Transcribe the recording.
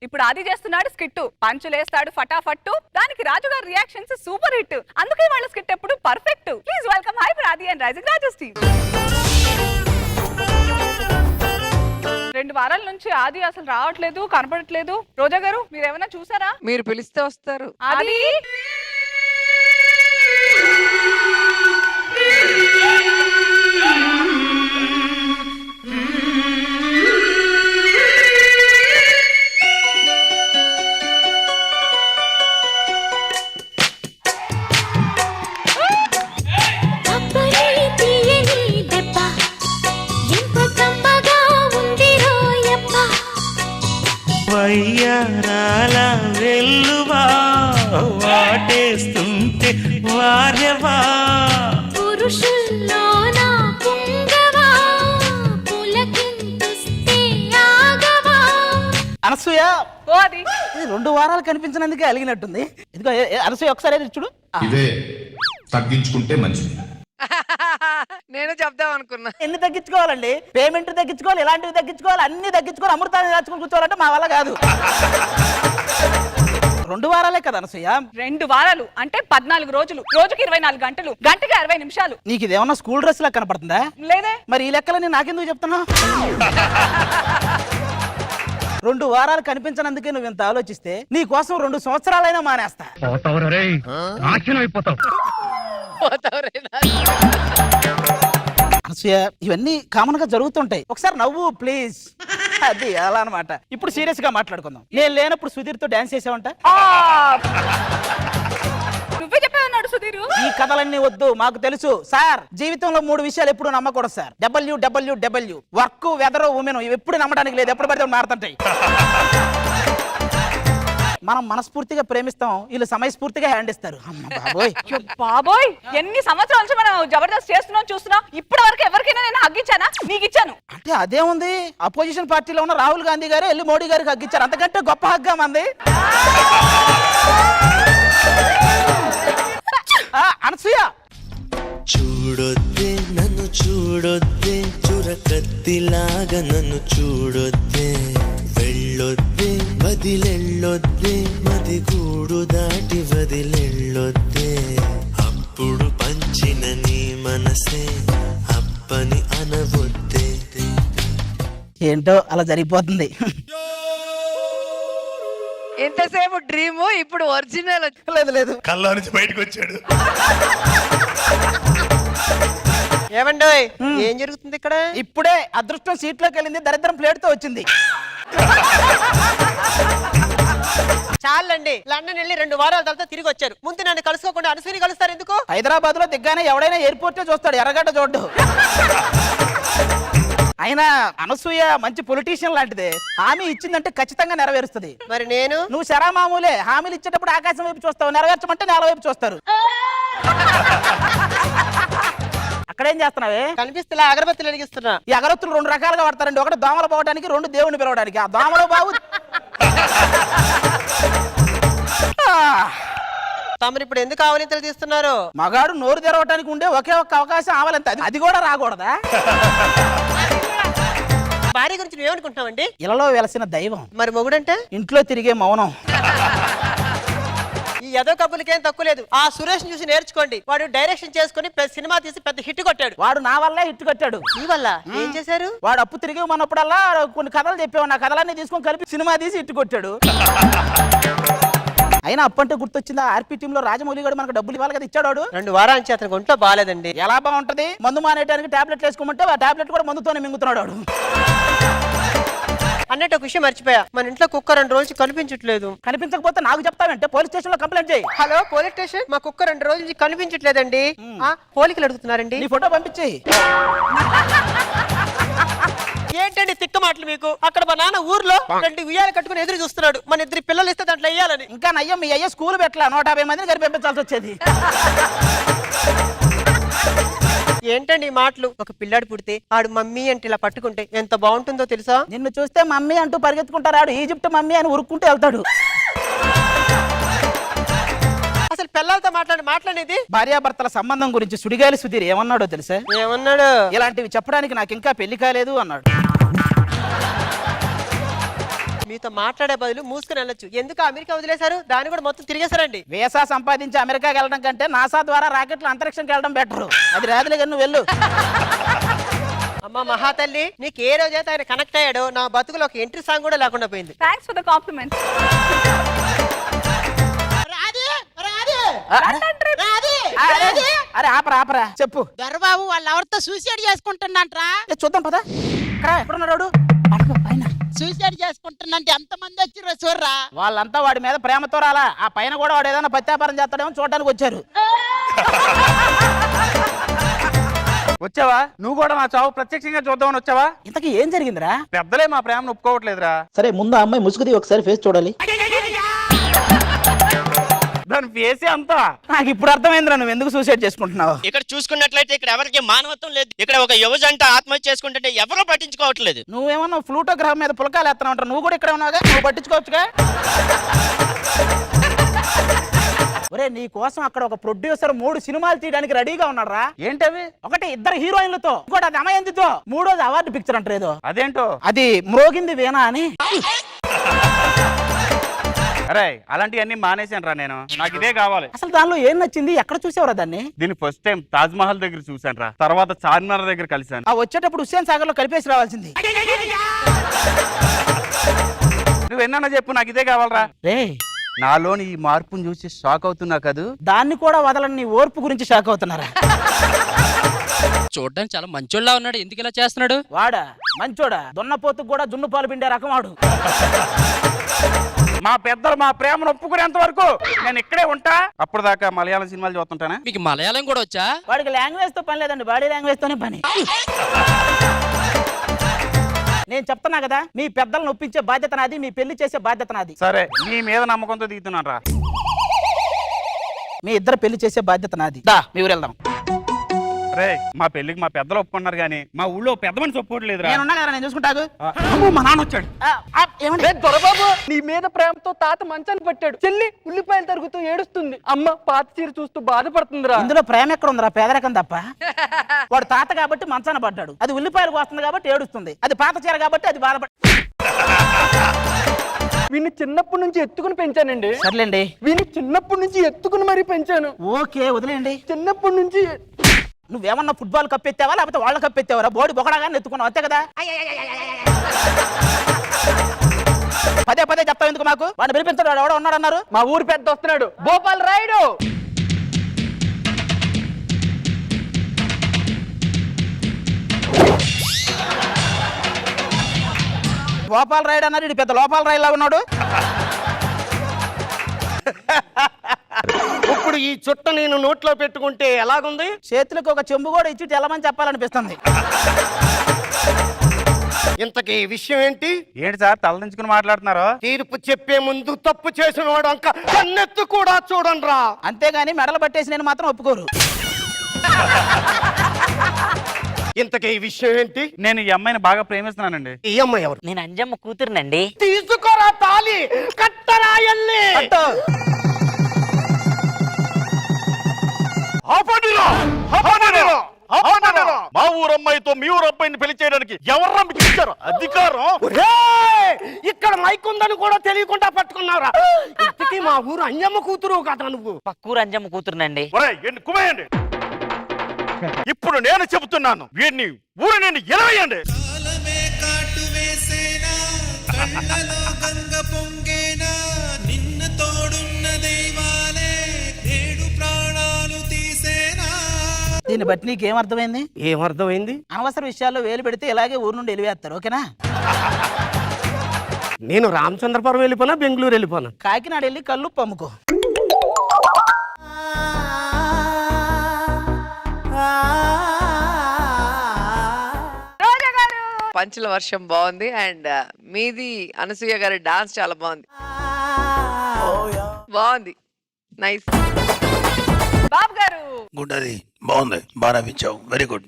ఇప్పుడు ఆది చేస్తున్నాడు స్కిట్, పంచులేస్తాడు ఫటాఫట్టు, దానికి రాజు గారి రియాక్షన్స్ సూపర్ హిట్. అందుకే వాళ్ళ స్కిట్ ఎప్పుడు పర్ఫెక్ట్. ప్లీజ్ వెల్కమ్ హైపర్ ఆది అండ్ రైజింగ్ రాజు టీమ్. 2 వారాల నుంచి ఆది అసలు రావట్లేదు, కనపడట్లేదు. రోజా గారు మీరు ఏమైనా చూసారా? మీరు పిలిస్తే వస్తారు. ఆది వయ్యారాల వెల్లువా వాటేస్తుంటే వార్యవా పురుషుల్లోన పుంగవా పులకింతుస్తే ఆగవా. అనసూయ ఓ ఆది 2 వారాలు కనిపించినందుకే అలిగినట్టుంది. ఇదిగో అనసూయ ఒకసారి ఏది చూడు. ఇదే తగ్గించుకుంటే మంచిది. నేను చెప్దాం అనుకున్నా. ఎన్ని తగ్గించుకోవాలండి? పేమెంట్ తగ్గించుకోవాలి, ఇలాంటివి తగ్గించుకోవాలి, అన్ని తగ్గించుకోవాలి, అమృతాన్ని దాచుకుని కూర్చోవాలంటే మా వల్ల కాదు. 2 వారాలే కదా అనసూయ? 2 వారాలు అంటే 14 రోజులు, రోజుకి 24 గంటలు, గంటకి 60 నిమిషాలు. నీకు ఇదేమన్నా స్కూల్ డ్రెస్ లా కనపడుతుందా? లేదే. మరి ఈ లెక్కలని నాకెందుకు చెప్తున్నావు? 2 వారాలు కనిపించనందుకే నువ్వు ఇంత ఆలోచిస్తే నీ కోసం 2 సంవత్సరాలైనా మానేస్తా. అనసూయ ఇవన్నీ కామన్ గా జరుగుతుంటాయి. ఒకసారి నవ్వు ప్లీజ్. అది అలా అన్నమాట. ఇప్పుడు సీరియస్ గా మాట్లాడుకుందాం. నేను లేనప్పుడు సుధీర్ తో డాన్స్ చేసావంట. నువ్వే చెప్పావన్నాడు సుధీర్. ఈ కథలన్నీ వద్దు, మాకు తెలుసు సార్. జీవితంలో 3 విషయాలు ఎప్పుడు నమ్మకూడదు sir. WWW work, weather, women. ఇవి ఎప్పుడు నమ్మడానికి లేదు. ఎప్పుడు పడితే మారుతుంటాయి. మనం మనస్ఫూర్తిగా ప్రేమిస్తాం, వీళ్ళు సమయస్ఫూర్తిగా హ్యాండ్ ఇస్తారు. అమ్మ బాబోయ్. బాబోయ్, ఎన్ని సంవత్సరాల నుంచి మనం జబర్దస్త్ చేస్తున్నాం చూస్తున్నాం. ఇప్పటి వరకు ఎవరికైనా నేను హగ్గిచ్చానా? నీకు ఇచ్చాను. అంటే అదేముంది, అపోజిషన్ పార్టీలో ఉన్న రాహుల్ గాంధీ గారు వెళ్ళి మోడీ గారికి హగ్గిచ్చారు. అంతకంటే గొప్ప హగ్గా మంది. అనసూయ చూడొద్దే నన్ను చూడొద్దే, చురకత్తిలాగా నన్ను చూడొద్దే, వెళ్ళొద్దే వదిలెళ్ళొద్దే, మది గూడు దాటి వదిలెళ్ళొద్దే, అప్పుడు పంచిన నీ మనసే అప్పని అనవొద్దే. ఏంటో అలా జరిగిపోతుంది. ఎంతసేపు డ్రీమ్, ఇప్పుడు ఒరిజినల్. లేదు లేదు, కళ్ళ నుంచి బయటకు వచ్చాడు. ఏమండోయ్, ఏం జరుగుతుంది ఇక్కడ? ఇప్పుడే అదృష్టం సీట్లోకి వెళ్ళింది, దరిద్రం ప్లేట్ తో వచ్చింది. చాలండి, లండన్ వెళ్ళి 2 వారాల తర్వాత తిరిగి వచ్చారు. ముందు నన్ను కలుసుకోకుండా అనసూయని కలుస్తారు ఎందుకు? హైదరాబాద్ లో దిగ్గానే ఎవడైనా ఎయిర్పోర్ట్ చూస్తాడు, ఎర్రగడ్డ చూడ్డు. అయినా అనసూయ మంచి పొలిటీషియన్ లాంటిదే. హామీ ఇచ్చిందంటే ఖచ్చితంగా నెరవేరుస్తుంది. మరి నేను? నువ్వు శరా మామూలే. హామీలు ఇచ్చేటప్పుడు ఆకాశం వైపు చూస్తావు, నెరవేర్చమంటే నేల వైపు చూస్తారు. అక్కడేం చేస్తున్నావే? కనిపిస్తున్నా, అగరబత్తులు వెలిగిస్తున్నా. ఈ అగరత్తులు 2 రకాలుగా వాడతారండి. ఒకటి దోమలు పోవడానికి, 2 దేవుడిని పిలవడానికి. ఆ దోమలు బావు. తమరు ఇప్పుడు ఎందుకు ఆవలింతలు తీస్తున్నారు? మగాడు నోరు తెరవటానికి ఉండే ఒకే ఒక్క అవకాశం ఆవలింత. అది కూడా రాకూడదా? భార్య గురించి నువ్వేమనుకుంటున్నావండి? ఇలలో వెలసిన దైవం. మరి మొగుడంటే? ఇంట్లో తిరిగే మౌనం. ఈ యదో కబులకేం తక్కువ లేదు. ఆ సురేష్ చూసి నేర్చుకోండి. వాడు డైరెక్షన్ చేసుకుని సినిమా తీసి పెద్ద హిట్ కొట్టాడు. వాడు నా వల్లే హిట్ కట్టాడు. నీ వల్ల ఏం చేశారు? వాడు అప్పు తిరిగి ఉన్నప్పుడల్లా కొన్ని కథలు చెప్పేవాడు. ఆ కథలన్నీ తీసుకొని కలిపి సినిమా తీసి హిట్ కొట్టాడు. అయినా అప్పంటే గుర్తొచ్చిందా, ఆర్పీ టీమ్ లో రాజమౌళి గారు మనకు డబ్బులు ఇవ్వాలి కదా, ఇచ్చాడు. 2 వారాల నుంచి అతనికి ఒంట్లో బాగాలేదండి. ఎలా బాగుంటది? మందు మానేయడానికి టాబ్లెట్లు వేసుకోమంటే ఆ టాబ్లెట్ కూడా మందుతోనే మింగుతున్నాడు వాడు. అన్నట్టు ఒక విషయం మర్చిపోయా, మన ఇంట్లో కుక్క 2 రోజులు కనిపించట్లేదు. కనిపించకపోతే నాకు చెప్తావంటే పోలీస్ స్టేషన్ లో కంప్లైంట్ చేయి. హలో పోలీస్ స్టేషన్, మా కుక్క 2 రోజుల నుంచి కనిపించట్లేదండి. పోలికలు అడుగుతున్నారండి. నీ ఫోటో పంపించేయి. ఏంటండి తిక్క మాటలు మీకు? అక్కడ మా నాన్న ఊర్లో 2 ఉయ్యాలు కట్టుకుని ఎదురు చూస్తున్నాడు. మన 2 పిల్లలు ఇస్తే దాంట్లో వేయాలని. ఇంకా నయ్యం, మీ అయ్యే స్కూల్ పెట్టలా, 150 మందిని గారి పంపించాల్సి వచ్చేది. ఏంటండి ఈ మాటలు? ఒక పిల్లాడు పుడితే ఆడు మమ్మీ అంటే ఇలా పట్టుకుంటే ఎంత బాగుంటుందో తెలుసా? నిన్ను చూస్తే మమ్మీ అంటూ పరిగెత్తుకుంటారు. ఆడు ఈజిప్ట్ మమ్మీ అని ఉరుక్కుంటూ వెళ్తాడు. అసలు పిల్లలతో మాట్లాడేది భార్యాభర్తల సంబంధం గురించి సుడిగాలి సుధీర్ ఏమన్నాడో తెలుసా? ఏమన్నాడు? ఇలాంటివి చెప్పడానికి నాకు ఇంకా పెళ్లి కాలేదు అన్నాడు. మీతో మాట్లాడే బదులు మూసుకుని వెళ్ళొచ్చు. ఎందుకు అమెరికా వదిలేశారు? దాన్ని కూడా మొత్తం తిరిగేశారండి. వీసా సంపాదించి అమెరికాకి వెళ్ళడం కంటే నాసా ద్వారా రాకెట్లు అంతరిక్షంకి వెళ్ళడం బెటర్. అది రాదులే కానీ నువ్వు వెళ్ళు. అమ్మ మహాతల్లి, నీకు ఏ రోజైతే ఆయన కనెక్ట్ అయ్యాడో నా బతుకులో ఒక ఎంట్రీ సాంగ్ కూడా లేకుండా పోయింది. Thanks for the complement. అరే ఆపరా ఆపరా చెప్పు. దొరబాబు వాళ్ళు ఎవరితో సూసైడ్ చేసుకుంటున్నాంట్రా. చూద్దాం పదా. ఎక్కడున్నాడు? పైన సూసైడ్ చేసుకుంటున్నంటే ఎంత మంది వచ్చిర్రో చూడరా. వాళ్ళంతా వాడి మీద ప్రేమతో రాలా. ఆ పైన కూడా వాడు ఏదైనా పత్యాపారం చేస్తాడేమో చూడడానికి వచ్చారు. వచ్చావా? నువ్వు కూడా నా చావు ప్రత్యక్షంగా చూద్దామని వచ్చావా? ఇంతకీ ఏం జరిగిందిరా? పెద్దలే మా ప్రేమను ఒప్పుకోవట్లేదురా. సరే ముందు ఆ అమ్మాయి ముసుగుది ఒకసారి ఫేస్ చూడాలి. దాని ఫేసే అంతా. నాకు ఇప్పుడు అర్థమైందిరా నువ్వు ఎందుకు సూసైడ్ చేసుకుంటున్నావు. ఇక్కడ చూసుకున్నట్లయితే ఇక్కడ ఎవరికి మానవత్వం లేదు. ఇక్కడ ఒక యువజంట ఆత్మహత్య చేసుకుంటుంటే ఎవరూ పట్టించుకోవట్లేదు. నువ్వేమన్నా ఫ్లూటో గ్రహం మీద పులకాలు ఎత్తనా ఉంటావు. నువ్వు కూడా ఇక్కడ ఉన్నావుగా, నువ్వు పట్టించుకోవచ్చుగా. ఒరే నీ కోసం అక్కడ ఒక ప్రొడ్యూసర్ 3 సినిమాలు తీయడానికి రెడీగా ఉన్నాడు రా. ఏంటవి? ఒకటి 2 హీరోయిన్లతో, ఇంకోటి అది అమయంతితో, 3వది అవార్డు పిక్చర్ అంటారు. అదేంటో? అది మ్రోగింది వీణా అని. అరే అలాంటివన్నీ మానేశాను రా నేను. నాకు ఇదే కావాలి. అసలు దానిలో ఏం నచ్చింది? ఎక్కడ చూసావురా దాన్ని? దీన్ని ఫస్ట్ టైం తాజ్ మహల్ దగ్గర చూసాను రా. తర్వాత చార్మినార్ దగ్గర కలిసాను. ఆ వచ్చేటప్పుడు హుస్సేన్ సాగర్ లో కలిపేసి రావాల్సింది. నువ్వు ఎన్నా చెప్పు, నాకు ఇదే కావాలరా. రే నాలోని ఈ మార్పును చూసి షాక్ అవుతున్నా కదూ. దాన్ని కూడా వదలని నీ ఓర్పు గురించి షాక్ అవుతున్నారా? చూడడానికి చాలా మంచోళ్ళ ఉన్నాడు, ఎందుకు ఇలా చేస్తున్నాడు? వాడా మంచోడా? దున్నపోతుకు కూడా జున్ను పాలు పిండే రకం వాడు. మా పెద్దలు మా ప్రేమను ఒప్పుకునేంత వరకు నేను ఇక్కడే ఉంటా. అప్పుడు దాకా మలయాళం సినిమాలు చూస్తుంటానా? మీకు మలయాళం కూడా వచ్చా? వాడికి లాంగ్వేజ్ తో పని లేదండి, బాడీ లాంగ్వేజ్ తోనే పని. నేను చెప్తున్నా కదా, మీ పెద్దలను ఒప్పించే బాధ్యత నాది, మీ పెళ్లి చేసే బాధ్యత నాది. సరే నీ మీద నమ్మకంతో దిగుతున్నాను రా. మీ ఇద్దరు పెళ్లి చేసే బాధ్యత నాది. దా మీ ఊరు వెళ్దాం. రే మా పెళ్లికి మా పెద్దలు ఒప్పుకున్నారు కానీ మా ఊళ్ళో పెద్ద మనిషి ఒప్పుకోవట్లేదు రా. నేనున్నా కదా, నేను చూసుకుంటాను. మా నాన్న వచ్చాడు. దొరబాబు నీ మీద ప్రేమతో తాత మంచాన్ని పట్టాడు. చెల్లి ఉల్లిపాయలు తరుగుతూ ఏడుస్తుంది. అమ్మ పాత చీర చూస్తూ బాధపడుతుందిరా. ఇందులో ప్రేమ ఎక్కడ ఉందిరా? పేదరికం తప్ప. వాడు తాత కాబట్టి మంచాన పడ్డాడు, అది ఉల్లిపాయలకు వస్తుంది కాబట్టి ఏడుస్తుంది. అది పాత చీర కాబట్టి అది బాధపడ. వీడిని చిన్నప్పటి నుంచి ఎత్తుకుని పెంచానండి. సర్లేండి, వీడిని చిన్నప్పటి నుంచి ఎత్తుకుని మరీ పెంచాను. ఓకే వదిలేండి. చిన్నప్పటి నుంచి నువ్వేమన్నా ఫుట్బాల్ కప్పెత్తావా లేకపోతే వాళ్ళ కప్పెత్తావరా? బోడి బొకడాగా ఎత్తుకున్నావు అంతే కదా. పదే పదే చెప్తావు ఎందుకు మాకు? వాడిని పిలిపించాడు, వాడు ఎవడో ఉన్నాడు అన్నారు. మా ఊరు పెద్ద వస్తున్నాడు, భోపాల్ రాయుడు. గోపాల్ రాయుడు అన్నారు, ఇది పెద్ద లోపాల రాయులా ఉన్నాడు. ఇప్పుడు ఈ చుట్ట నేను నోట్లో పెట్టుకుంటే ఎలాగుంది? చేతులకు ఒక చెంబు కూడా ఇచ్చి తెలమని చెప్పాలనిపిస్తుంది. ఇంతకీ విషయం ఏంటి? ఏంటి సార్ తలదించుకుని మాట్లాడుతున్నారు? తీర్పు చెప్పే ముందు తప్పు చేసిన వాడు అంక కన్నెత్తు కూడా చూడండిరా. అంతేగాని మెడలు పట్టేసి నేను మాత్రం ఒప్పుకోరు. ఇంతకీ విషయం ఏంటి? నేను ఈ అమ్మాయిని బాగా ప్రేమిస్తున్నానండి. ఈ అమ్మాయి ఎవరు? నేను అంజమ్మ కూతురునండి. తీసుకోరా తాలి, కట్టరా ఎల్లి. మా ఊరమ్మాయితో మీ ఊరమ్మాయిని పెళ్లి చేయడానికి ఎవర్రా మీకు ఇచ్చారు అధికారం? ఇక్కడ మైక్ ఉందని కూడా తెలియకుండా పట్టుకున్నారా? ఇంతకీ మా ఊరు అంజమ్మ కూతురు కదా నువ్వు? పక్కూరు అంజమ్మ కూతురునండి. కుమేయండి. ఇప్పుడు నేను చెబుతున్నాను, వీడిని ఊరు నేను ఎలవేయండి. కాలమే కాటు వేసేనా, కళ్ళలో గంగ పొంగేనా, నిన్న తోడున్న దైవాలే నేడు ప్రాణాలు తీసేనా. దీన్ని బట్టి నీకేం అర్థమైంది? ఏమర్థమైంది? అనవసర విషయాల్లో వేలు పెడితే ఇలాగే ఊరు నుండి వెలివేస్తారు. ఓకేనా? నేను రామచంద్రపురం వెళ్ళిపోనా, బెంగళూరు వెళ్ళిపోనా? కాకినాడ వెళ్ళి కళ్ళు పమ్ముకో. పంచుల వర్షం బాగుంది. అండ్ మీది అనసూయ గారి డాన్స్ చాలా బాగుంది. బాగుంది, నైస్. బాబు గారు గుడ్, అది బాగుంది, బాగా నవ్వించావు, వెరీ గుడ్.